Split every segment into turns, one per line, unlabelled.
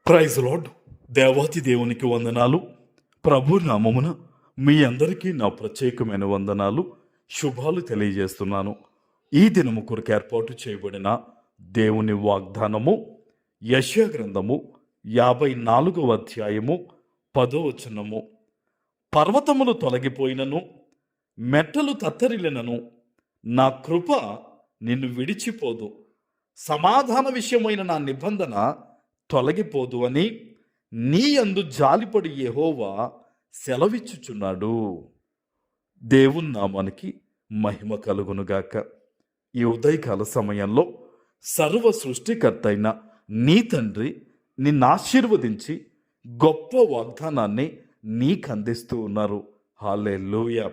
Praise lord. దేవాతి దేవునికి వందనాలు. ప్రభు నామమున మీ అందరికీ నా ప్రత్యేకమైన వందనాలు, శుభాలు తెలియజేస్తున్నాను. ఈ దినము కొరకు ఏర్పాటు చేయబడిన దేవుని వాగ్దానము యెషయా గ్రంథము 54వ అధ్యాయము 10వ వచనము. పర్వతములు తొలగిపోయినను, మెట్టలు తత్తరిల్లినను, నా కృప నిన్ను విడిచిపోదు, సమాధాన విషయమైన నా నిబంధన తొలగిపోదు అని నీ యందు జాలిపడి యెహోవా సెలవిచ్చుచున్నాడు. దేవుని నామానికి మహిమ కలుగునుగాక. ఈ ఉదయకాల సమయంలో సర్వ సృష్టికర్త అయిన నీ తండ్రి నిన్ను ఆశీర్వదించి గొప్ప వాగ్దానాన్ని నీకు అందిస్తూ ఉన్నారు. హల్లెలూయా.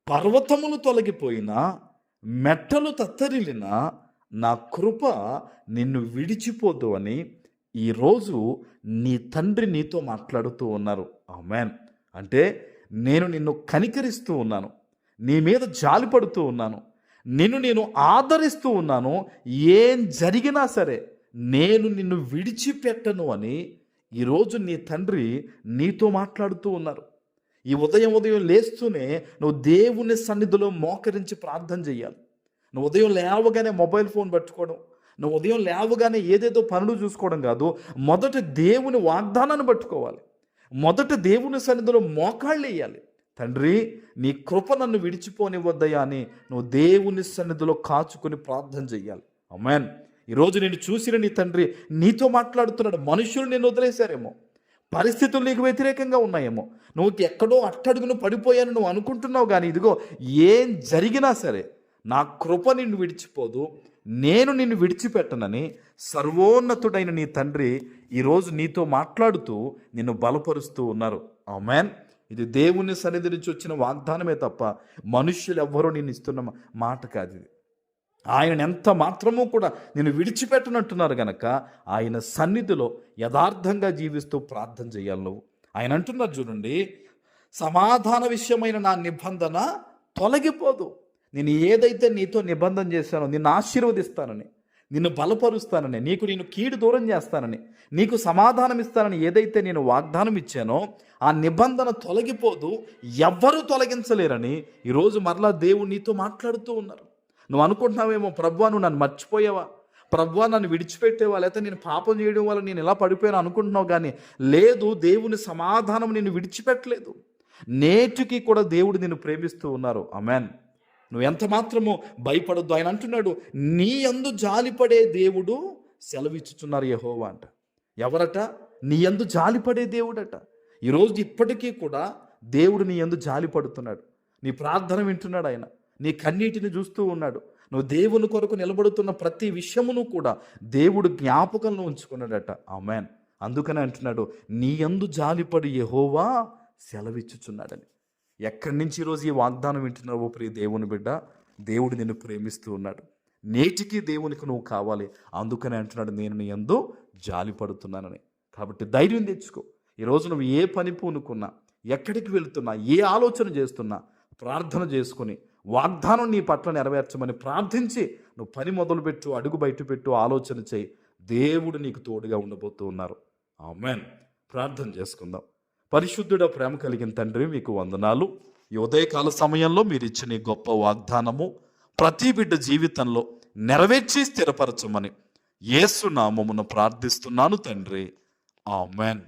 పర్వతములు తొలగిపోయినా, మెట్టలు తత్తరిల్లినా, నా కృప నిన్ను విడిచిపోదు అని ఈరోజు నీ తండ్రి నీతో మాట్లాడుతూ ఉన్నారు. ఆమేన్. అంటే నేను నిన్ను కనికరిస్తూ ఉన్నాను, నీ మీద జాలిపడుతూ ఉన్నాను, నేను ఆదరిస్తూ ఉన్నాను. ఏం జరిగినా సరే నేను నిన్ను విడిచిపెట్టను అని ఈరోజు నీ తండ్రి నీతో మాట్లాడుతూ ఉన్నారు. ఈ ఉదయం లేస్తూనే నువ్వు దేవుని సన్నిధిలో మోకరించి ప్రార్థన చేయాలి. నువ్వు ఉదయం లేవగానే మొబైల్ ఫోన్ పట్టుకోవడం, నువ్వు ఉదయం లేవగానే ఏదేదో పనులు చూసుకోవడం కాదు. మొదట దేవుని వాగ్దానాన్ని పట్టుకోవాలి. మొదట దేవుని సన్నిధిలో మోకాళ్ళు వేయాలి. తండ్రి, నీ కృప నన్ను విడిచిపోనివద్దయ్యా అని నువ్వు దేవుని సన్నిధిలో కాచుకొని ప్రార్థన చెయ్యాలి. ఆమేన్. ఈరోజు నేను చూసిన నీ తండ్రి నీతో మాట్లాడుతున్నాడు. మనుషులు నిన్ను వదిలేశారేమో, పరిస్థితులు నీకు వ్యతిరేకంగా ఉన్నాయేమో, నువ్వు ఎక్కడో అట్టడుగును పడిపోయాను నువ్వు అనుకుంటున్నావు. కానీ ఇదిగో, ఏం జరిగినా సరే నా కృప నిన్ను విడిచిపోదు, నేను నిన్ను విడిచిపెట్టనని సర్వోన్నతుడైన నీ తండ్రి ఈరోజు నీతో మాట్లాడుతూ నిన్ను బలపరుస్తూ ఉన్నారు. ఆమేన్. ఇది దేవుని సన్నిధి నుంచి వచ్చిన వాగ్దానమే తప్ప మనుష్యులు ఎవ్వరూ నేను ఇస్తున్న మాట కాదు. ఇది ఆయన ఎంత మాత్రమూ కూడా నేను విడిచిపెట్టనంటున్నారు గనక ఆయన సన్నిధిలో యథార్థంగా జీవిస్తూ ప్రార్థన చేయాలి నువ్వు. ఆయన అంటున్నారు చూడండి, సమాధాన విషయమైన నా నిబంధన తొలగిపోదు. నేను ఏదైతే నీతో నిబంధన చేశానో, నిన్ను ఆశీర్వదిస్తానని, నిన్ను బలపరుస్తానని, నేను కీడు దూరం చేస్తానని, నీకు సమాధానం ఇస్తానని ఏదైతే నేను వాగ్దానం ఇచ్చానో ఆ నిబంధన తొలగిపోదు, ఎవ్వరూ తొలగించలేరని ఈరోజు మరలా దేవుడు నీతో మాట్లాడుతూ ఉన్నారు. నువ్వు అనుకుంటున్నావేమో, ప్రభువా నువ్వు నన్ను మర్చిపోయావా, ప్రభువా నన్ను విడిచిపెట్టేవా, లేకపోతే నేను పాపం చేయడం వల్ల నేను ఇలా పడిపోయాను అనుకుంటున్నావు. కానీ లేదు, దేవుని సమాధానం నిన్ను విడిచిపెట్టలేదు. నేటికి కూడా దేవుడు నిన్ను ప్రేమిస్తూ ఉన్నారు. ఆమేన్. నువ్వు ఎంత మాత్రమో భయపడొద్దు. ఆయన అంటున్నాడు, నీ యందు జాలిపడే దేవుడు సెలవిచ్చుచున్నారు యెహోవా అంట. ఎవరట? నీ యందు జాలిపడే దేవుడట. ఈరోజు ఇప్పటికీ కూడా దేవుడు నీ యందు జాలిపడుతున్నాడు. నీ ప్రార్థన వింటున్నాడు. ఆయన నీ కన్నీటిని చూస్తూ ఉన్నాడు. నువ్వు దేవుని కొరకు నిలబడుతున్న ప్రతి విషయమును కూడా దేవుడు జ్ఞాపకంలో ఉంచుకున్నాడట. ఆమేన్. అందుకనే అంటున్నాడు, నీ యందు జాలిపడి యెహోవా సెలవిచ్చుచున్నాడని. ఎక్కడి నుంచి ఈరోజు ఈ వాగ్దానం వింటున్నావో ప్రియ దేవుని బిడ్డ, దేవుడు నిన్ను ప్రేమిస్తూ ఉన్నాడు. నేటికి దేవునికి నువ్వు కావాలి. అందుకనే అంటున్నాడు, నేను నీ యందు జాలిపడుతున్నానని. కాబట్టి ధైర్యం తెచ్చుకో. ఈరోజు నువ్వు ఏ పని పూనుకున్నా, ఎక్కడికి వెళుతున్నా, ఏ ఆలోచన చేస్తున్నా, ప్రార్థన చేసుకుని వాగ్దానం నీ పట్ల నెరవేర్చమని ప్రార్థించి నువ్వు పని మొదలుపెట్టు, అడుగు బయట పెట్టు, ఆలోచన చేయి. దేవుడు నీకు తోడుగా ఉండబోతూ ఉన్నారు. ఆమేన్. ప్రార్థన చేసుకుందాం. పరిశుద్ధుడ, ప్రేమ కలిగిన తండ్రి, మీకు వందనాలు. ఈ ఉదయకాల సమయంలో మీరు ఇచ్చిన ఈ గొప్ప వాగ్దానము ప్రతి బిడ్డ జీవితంలో నెరవేర్చి స్థిరపరచమని యేసు నామమున ప్రార్థిస్తున్నాను తండ్రి. ఆమేన్.